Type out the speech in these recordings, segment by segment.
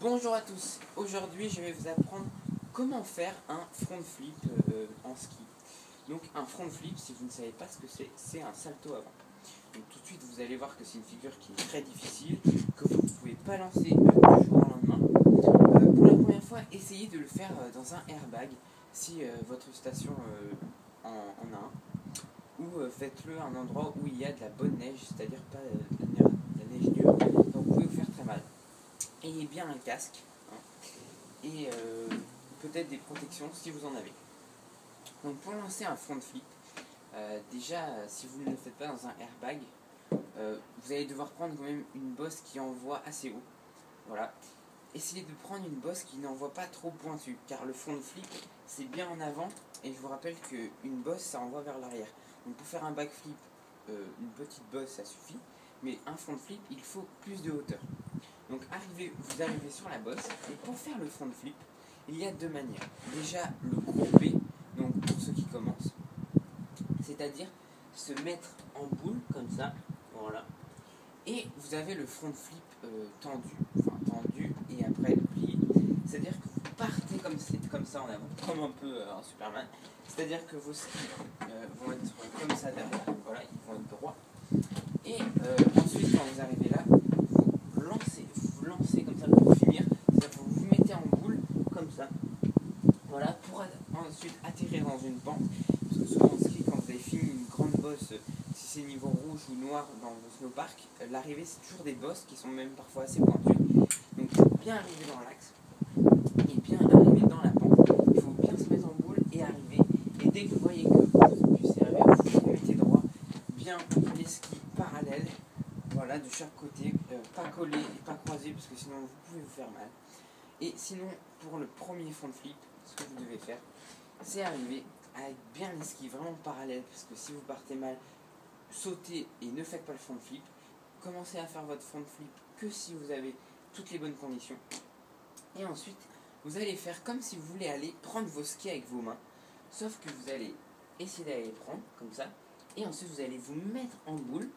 Bonjour à tous, aujourd'hui je vais vous apprendre comment faire un front flip en ski. Donc un front flip, si vous ne savez pas ce que c'est un salto avant. Donc tout de suite vous allez voir que c'est une figure qui est très difficile, que vous ne pouvez pas lancer du jour au lendemain. Pour la première fois, essayez de le faire dans un airbag si votre station en a un. Ou faites-le à un endroit où il y a de la bonne neige, c'est-à-dire pas de la neige dure, donc vous pouvez vous faire très mal. Ayez bien un casque et peut-être des protections si vous en avez. Donc pour lancer un front flip, déjà si vous ne le faites pas dans un airbag, vous allez devoir prendre quand même une bosse qui envoie assez haut. Voilà. Essayez de prendre une bosse qui n'envoie pas trop pointu, car le front flip c'est bien en avant, et je vous rappelle qu'une bosse ça envoie vers l'arrière. Donc pour faire un backflip, une petite bosse ça suffit, mais un front flip il faut plus de hauteur. Donc vous arrivez sur la bosse, et pour faire le front flip, il y a deux manières. Déjà le grouper, donc pour ceux qui commencent, c'est-à-dire se mettre en boule comme ça, voilà. Et vous avez le front flip tendu et après plié. C'est-à-dire que vous partez comme ça en avant, comme un peu un Superman. C'est-à-dire que vos skis vont être comme ça derrière, voilà, ils vont être droits. Et ensuite, quand vous arrivez là, vous lancez comme ça pour finir. C'est-à-dire que vous vous mettez en boule comme ça. Voilà, pour ensuite atterrir dans une pente. Parce que souvent en ski, quand vous avez fini une grande bosse, si c'est niveau rouge ou noir dans le snowpark, l'arrivée c'est toujours des bosses qui sont même parfois assez pointues. Donc il faut bien arriver dans l'axe et bien arriver dans la pente. Il faut bien se mettre en boule et arriver. Et dès que vous voyez que vous puissiez arriver, vous vous mettez droit, bien les skis parallèles, voilà, de chaque côté, pas collés et pas croisés parce que sinon vous pouvez vous faire mal. Et sinon, pour le premier front flip, ce que vous devez faire, c'est arriver avec bien les skis vraiment parallèles, parce que si vous partez mal, sautez et ne faites pas le front flip. Commencez à faire votre front flip que si vous avez toutes les bonnes conditions. Et ensuite, vous allez faire comme si vous voulez aller prendre vos skis avec vos mains, sauf que vous allez essayer d'aller les prendre comme ça, et ensuite vous allez vous mettre en boule,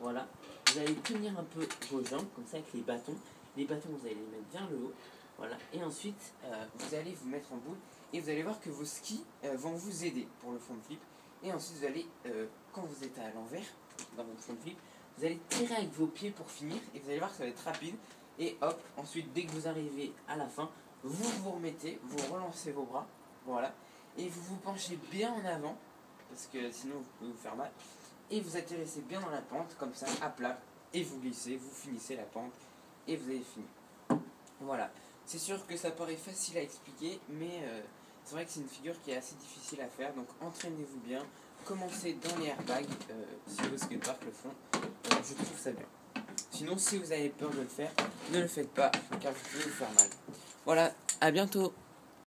voilà. Vous allez tenir un peu vos jambes comme ça avec les bâtons. Les bâtons, vous allez les mettre vers le haut. Voilà. Et ensuite, vous allez vous mettre en boule et vous allez voir que vos skis vont vous aider pour le front flip. Et ensuite, vous allez, quand vous êtes à l'envers, dans votre front flip, vous allez tirer avec vos pieds pour finir et vous allez voir que ça va être rapide. Et hop, ensuite, dès que vous arrivez à la fin, vous vous remettez, vous relancez vos bras, voilà. Et vous vous penchez bien en avant, parce que sinon vous pouvez vous faire mal. Et vous atterrissez bien dans la pente, comme ça, à plat. Et vous glissez, vous finissez la pente et vous avez fini. Voilà. C'est sûr que ça paraît facile à expliquer, mais c'est vrai que c'est une figure qui est assez difficile à faire, donc entraînez-vous bien, commencez dans les airbags, si vos skateparks le font, je trouve ça bien. Sinon, si vous avez peur de le faire, ne le faites pas, car vous pouvez vous faire mal. Voilà, à bientôt.